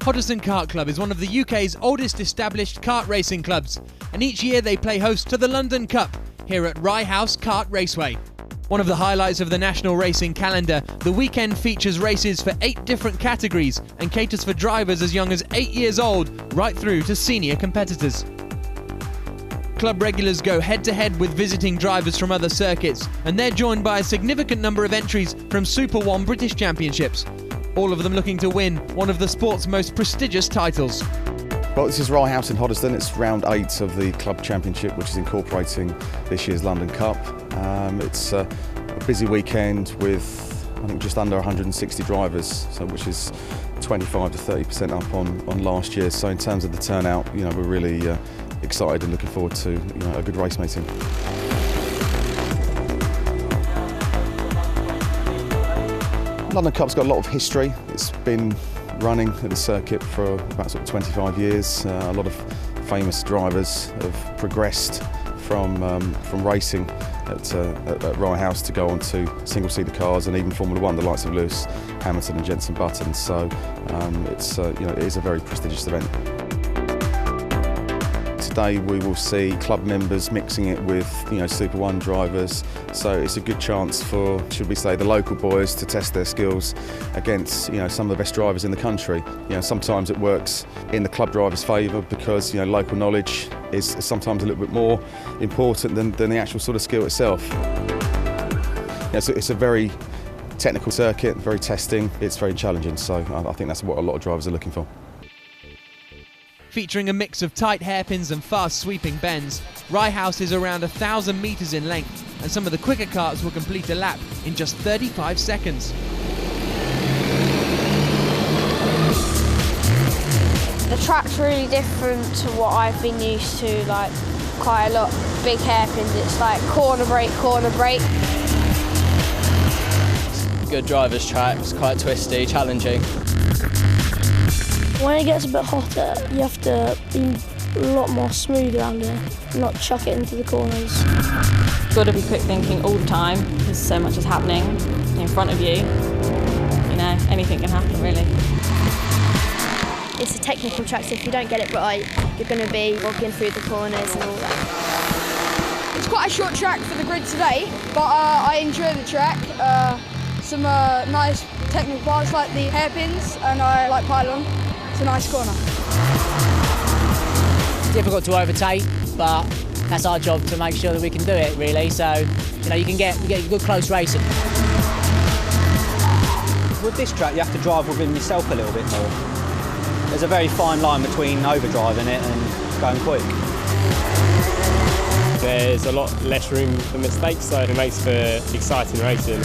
Hoddesdon Kart Club is one of the UK's oldest established kart racing clubs, and each year they play host to the London Cup here at Rye House Kart Raceway. One of the highlights of the national racing calendar, the weekend features races for 8 different categories and caters for drivers as young as 8 years old right through to senior competitors. Club regulars go head-to-head with visiting drivers from other circuits, and they're joined by a significant number of entries from Super 1 British Championships, all of them looking to win one of the sport's most prestigious titles. Well, this is Rye House in Hoddesdon. It's round 8 of the club championship, which is incorporating this year's London Cup. It's a busy weekend with, I think, just under 160 drivers, so which is 25 to 30% up on last year. So in terms of the turnout, we're really excited and looking forward to a good race meeting. London Cup's got a lot of history. It's been running at the circuit for about 25 years. A lot of famous drivers have progressed from racing at Rye House to go on to single-seater cars and even Formula 1, the likes of Lewis Hamilton and Jenson Button. So it is a very prestigious event. Today we will see club members mixing it with Super 1 drivers, so it's a good chance for, should we say, the local boys to test their skills against some of the best drivers in the country. Sometimes it works in the club drivers' favour because local knowledge is sometimes a little bit more important than the actual sort of skill itself. It's a very technical circuit, very testing, it's very challenging, so I think that's what a lot of drivers are looking for. Featuring a mix of tight hairpins and fast sweeping bends, Rye House is around 1,000 metres in length, and some of the quicker karts will complete a lap in just 35 seconds. The track's really different to what I've been used to, like quite a lot. Big hairpins, it's like corner brake, corner brake. Good driver's track, it's quite twisty, challenging. When it gets a bit hotter, you have to be a lot more smooth around here, not chuck it into the corners. Got to be quick thinking all the time because so much is happening in front of you. Anything can happen really. It's a technical track, so if you don't get it right, you're going to be walking through the corners and all that. It's quite a short track for the grid today, but I enjoy the track. Some nice technical parts like the hairpins, and I like pylon. It's a nice corner. Difficult to overtake, but that's our job to make sure that we can do it really. So you can get good close racing. With this track, you have to drive within yourself a little bit more. There's a very fine line between overdriving it and going quick. There's a lot less room for mistakes, so it makes for exciting racing.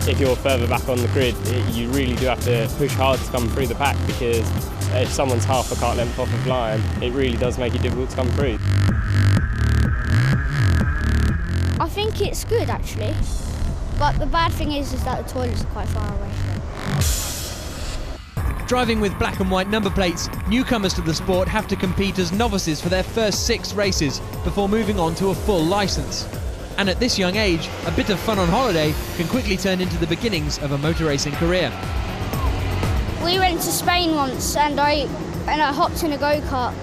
If you're further back on the grid, you really do have to push hard to come through the pack, because if someone's half a kart length off of line, it really does make it difficult to come through. I think it's good actually, but the bad thing is that the toilets are quite far away. Driving with black and white number plates, newcomers to the sport have to compete as novices for their first 6 races before moving on to a full licence. And at this young age, a bit of fun on holiday can quickly turn into the beginnings of a motor racing career. We went to Spain once and I hopped in a go-kart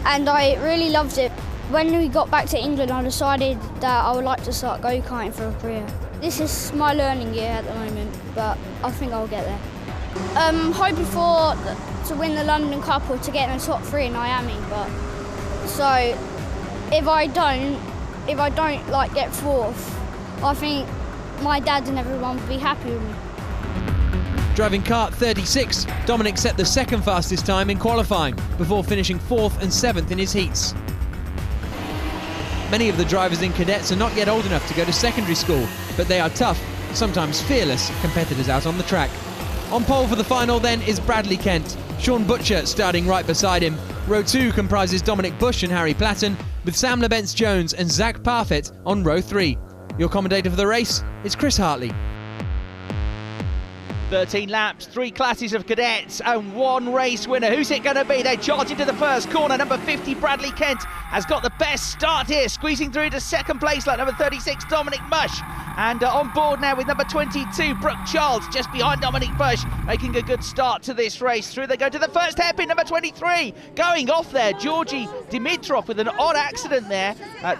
and I really loved it. When we got back to England, I decided that I would like to start go-karting for a career. This is my learning year at the moment, but I think I'll get there. Hoping to win the London Cup or to get in the top 3 in Miami, but so if I don't get 4th, I think my dad and everyone would be happy with me. Driving kart 36, Dominic set the 2nd fastest time in qualifying before finishing 4th and 7th in his heats. Many of the drivers in cadets are not yet old enough to go to secondary school, but they are tough, sometimes fearless competitors out on the track. On pole for the final then is Bradley Kent, Sean Butcher starting right beside him. Row 2 comprises Dominic Bush and Harry Platten, with Sam Lebence-Jones and Zach Parfit on row 3. Your commentator for the race is Chris Hartley. 13 laps, 3 classes of cadets and 1 race winner. Who's it going to be? They charge into the first corner. Number 50, Bradley Kent, has got the best start here, squeezing through to second place like number 36, Dominic Bush. And on board now with number 22, Brooke Charles, just behind Dominic Bush, making a good start to this race. Through they go to the first hairpin, number 23, going off there, Georgie Dimitrov with an odd accident there.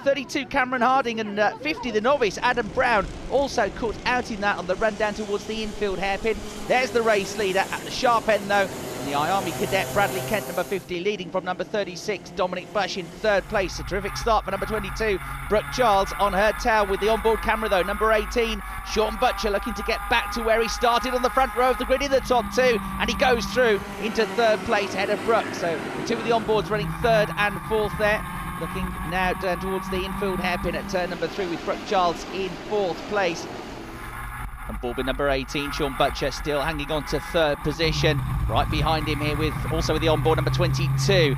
32, Cameron Harding, and 50, the novice, Adam Brown, also caught out in that on the run down towards the infield hairpin. There's the race leader at the sharp end though. And the Army cadet Bradley Kent, number 50, leading from number 36, Dominic Bush in third place. A terrific start for number 22, Brooke Charles on her tail with the onboard camera though. Number 18, Sean Butcher, looking to get back to where he started on the front row of the grid in the top 2, and he goes through into third place ahead of Brooke. So the 2 of the onboards running 3rd and 4th there. Looking now down towards the infield hairpin at turn number 3 with Brooke Charles in 4th place. On board with number 18, Sean Butcher, still hanging on to 3rd position. Right behind him here with also with the onboard number 22,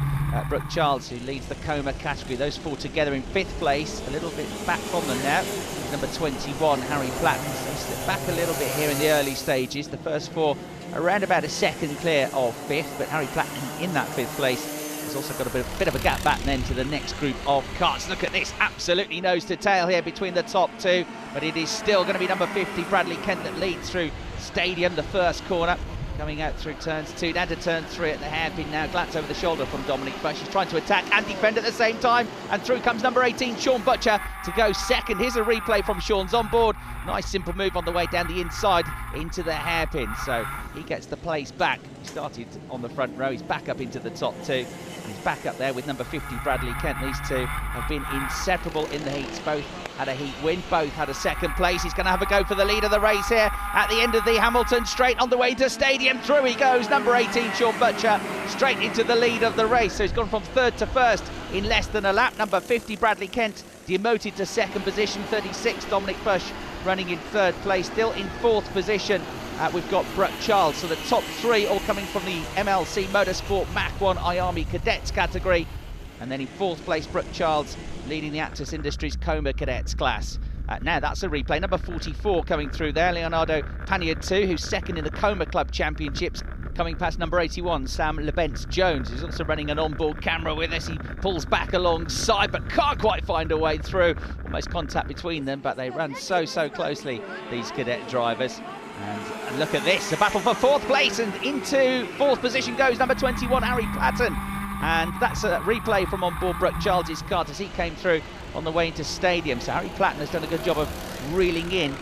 Brooke Charles, who leads the Coma category. Those 4 together in 5th place, a little bit back from them now. Number 21, Harry Platten, so slipped back a little bit here in the early stages. The first 4 around about a second clear of 5th, but Harry Platten in that 5th place. He's also got a bit of a gap back then to the next group of karts. Look at this, absolutely nose to tail here between the top 2, but it is still going to be number 50, Bradley Kent, that leads through Stadium, the first corner. Coming out through turns 2, down to turn 3 at the hairpin now. Glance over the shoulder from Dominic Bush. He's trying to attack and defend at the same time. And through comes number 18, Sean Butcher, to go second. Here's a replay from Sean's onboard. Nice simple move on the way down the inside into the hairpin. So he gets the place back. He started on the front row. He's back up into the top 2. And he's back up there with number 50, Bradley Kent. These 2 have been inseparable in the heats. Both had a heat win, both had a second place. He's going to have a go for the lead of the race here at the end of the Hamilton straight on the way to Stadium. Through he goes, number 18, Sean Butcher, straight into the lead of the race. So he's gone from 3rd to 1st in less than a lap. Number 50, Bradley Kent, demoted to 2nd position. 36, Dominic Bush, running in 3rd place. Still in 4th position, we've got Brooke Charles. So the top 3 all coming from the MLC Motorsport Mach 1 IAMI Cadets category. And then in 4th place, Brooke Charles, leading the Actis Industries Coma Cadets class. Now that's a replay. Number 44 coming through there, Leonardo Panier-2, who's 2nd in the Coma Club Championships, coming past number 81, Sam Lebentz-Jones, who's also running an onboard camera with us. He pulls back alongside, but can't quite find a way through. Almost contact between them, but they run so closely, these cadet drivers. And look at this, a battle for 4th place, and into 4th position goes number 21, Harry Platten. And that's a replay from on board Brooke Charles' kart as he came through on the way into Stadium. So Harry Platten has done a good job of reeling in,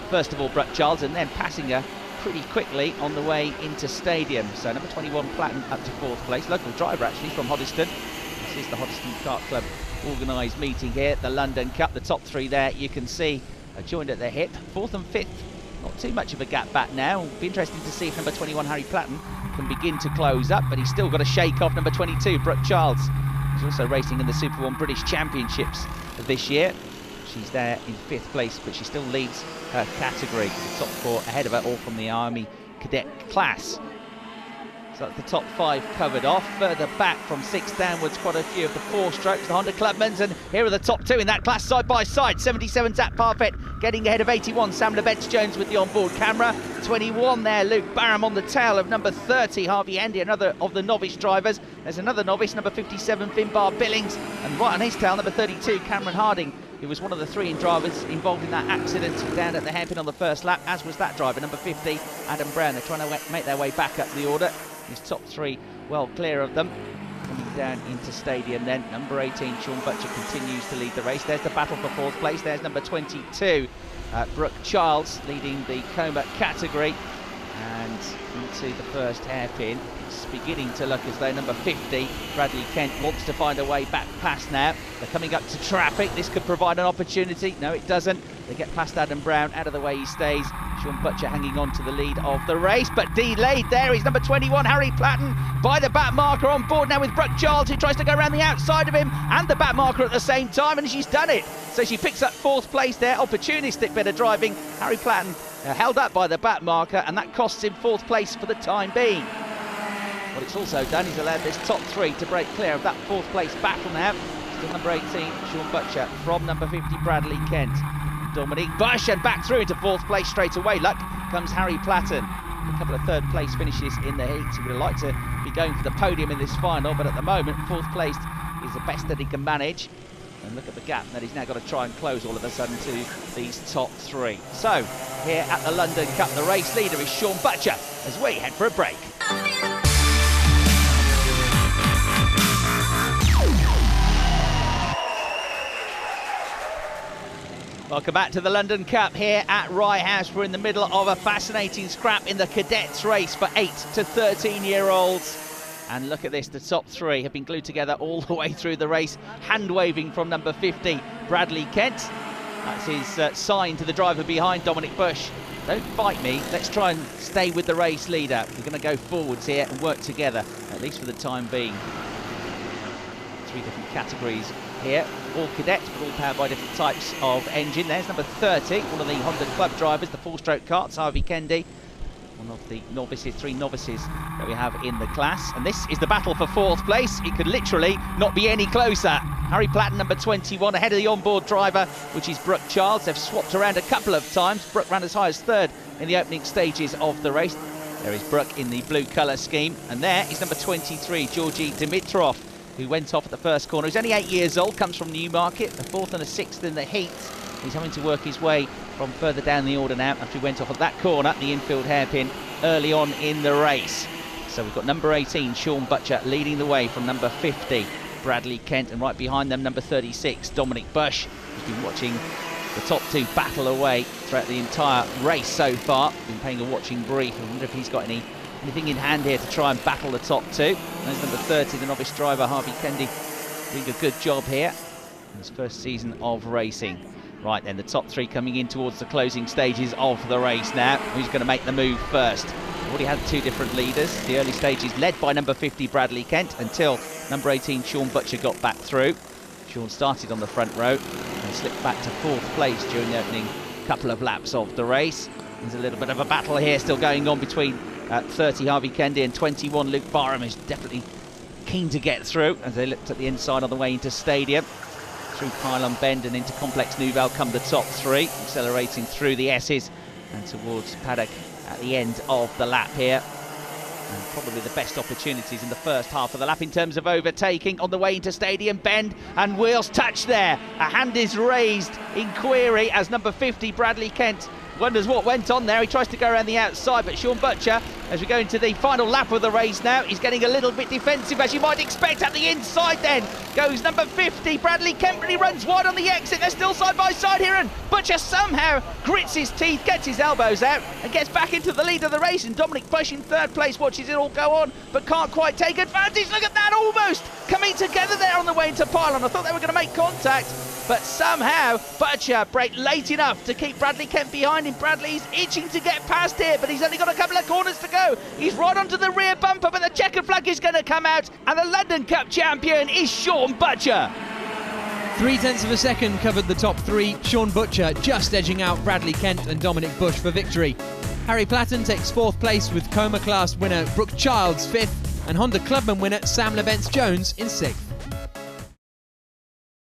first of all, Brooke Charles, and then passing her pretty quickly on the way into Stadium. So number 21, Platten, up to 4th place. Local driver, actually, from Hoddesdon. This is the Hoddesdon Kart Club organised meeting here, the London Cup. The top 3 there, you can see, are joined at the hip. 4th and 5th, not too much of a gap back now. It'll be interesting to see if number 21, Harry Platten, can begin to close up, but he's still got to shake off number 22, Brooke Charles. She's also racing in the Super 1 British Championships this year. She's there in 5th place, but she still leads her category. The top 4 ahead of her, all from the Army Cadet class. So that's the top 5 covered off. Further back from 6 downwards, quite a few of the 4-strokes, the Honda Clubmans, and here are the top 2 in that class side by side. 77, Zach Parfett getting ahead of 81, Sam Lebentz-Jones with the onboard camera. 21 there, Luke Barham on the tail of number 30, Harvey Endy, another of the novice drivers. There's another novice, number 57, Finbar Billings, and right on his tail, number 32, Cameron Harding, who was one of the 3 drivers involved in that accident down at the hairpin on the first lap, as was that driver, number 50, Adam Brown. They're trying to make their way back up the order. His top 3 well clear of them. Coming down into Stadium then, number 18, Sean Butcher, continues to lead the race. There's the battle for 4th place. There's number 22, Brooke Charles, leading the Coma category. And into the first hairpin. It's beginning to look as though number 50, Bradley Kent, wants to find a way back past now. They're coming up to traffic. This could provide an opportunity. No, it doesn't. They get past Adam Brown, out of the way he stays. Sean Butcher hanging on to the lead of the race, but delayed there. He's number 21, Harry Platten, by the back marker, on board now with Brooke Charles, who tries to go around the outside of him and the back marker at the same time, and she's done it. So she picks up 4th place there. Opportunistic bit of driving. Harry Platten held up by the back marker, and that costs him 4th place for the time being. What it's also done is allowed this top 3 to break clear of that 4th place battle now. Still number 18, Sean Butcher, from number 50, Bradley Kent. Dominic Bush, and back through into 4th place straight away. Luck comes Harry Platten. A couple of third-place finishes in the heats. He would have liked to be going for the podium in this final, but at the moment, fourth place is the best that he can manage. And look at the gap that he's now got to try and close all of a sudden to these top three. So, here at the London Cup, the race leader is Sean Butcher as we head for a break. Welcome back to the London Cup here at Rye House. We're in the middle of a fascinating scrap in the cadets race for 8 to 13-year-olds. And look at this, the top three have been glued together all the way through the race. Hand-waving from number 50, Bradley Kent. That's his sign to the driver behind, Dominic Bush. Don't fight me, let's try and stay with the race leader. We're going to go forwards here and work together, at least for the time being. 3 different categories here, all cadets, but all powered by different types of engine. There's number 30, one of the Honda Club drivers, the 4-stroke karts, Harvey Kendi. One of the novices, 3 novices that we have in the class. And this is the battle for 4th place. It could literally not be any closer. Harry Platten, number 21, ahead of the onboard driver, which is Brooke Childs. They've swapped around a couple of times. Brooke ran as high as 3rd in the opening stages of the race. There is Brooke in the blue colour scheme. And there is number 23, Georgi Dimitrov, who went off at the first corner. He's only 8 years old, comes from Newmarket, a 4th and a 6th in the heats. He's having to work his way from further down the order now after he went off at that corner, the infield hairpin, early on in the race. So we've got number 18, Sean Butcher, leading the way from number 50, Bradley Kent, and right behind them, number 36, Dominic Bush, who's been watching the top 2 battle away throughout the entire race so far. Been paying a watching brief. I wonder if he's got anything in hand here to try and battle the top 2. There's number 30, the novice driver, Harvey Kendi, doing a good job here in his first season of racing. Right then, the top 3 coming in towards the closing stages of the race now. Who's going to make the move first? Already had 2 different leaders. The early stages led by number 50, Bradley Kent, until number 18, Sean Butcher, got back through. Sean started on the front row and slipped back to 4th place during the opening couple of laps of the race. There's a little bit of a battle here still going on between 30, Harvey Kendi, and 21, Luke Barham, is definitely keen to get through as they looked at the inside on the way into Stadium. Through Pylon Bend and into Complex Nouvelle come the top 3, accelerating through the S's and towards Paddock at the end of the lap here. And probably the best opportunities in the first half of the lap in terms of overtaking on the way into Stadium Bend, and wheels touch there. A hand is raised in query as number 50, Bradley Kent, wonders what went on there. He tries to go around the outside, but Sean Butcher, as we go into the final lap of the race now, he's getting a little bit defensive, as you might expect. At the inside then goes number 50, Bradley Kent, but he runs wide on the exit. They're still side by side here, and Butcher somehow grits his teeth, gets his elbows out, and gets back into the lead of the race. And Dominic Bush in 3rd place watches it all go on, but can't quite take advantage. Look at that, almost coming together there on the way into Pylon. I thought they were going to make contact, but somehow Butcher braked late enough to keep Bradley Kent behind him. Bradley's itching to get past here, but he's only got a couple of corners to go. He's right onto the rear bumper, but the checkered flag is going to come out, and the London Cup champion is Sean Butcher. 0.3 of a second covered the top 3. Sean Butcher just edging out Bradley Kent and Dominic Bush for victory. Harry Platten takes 4th place with Coma Class winner Brooke Childs 5th, and Honda Clubman winner Sam Levents Jones in 6th.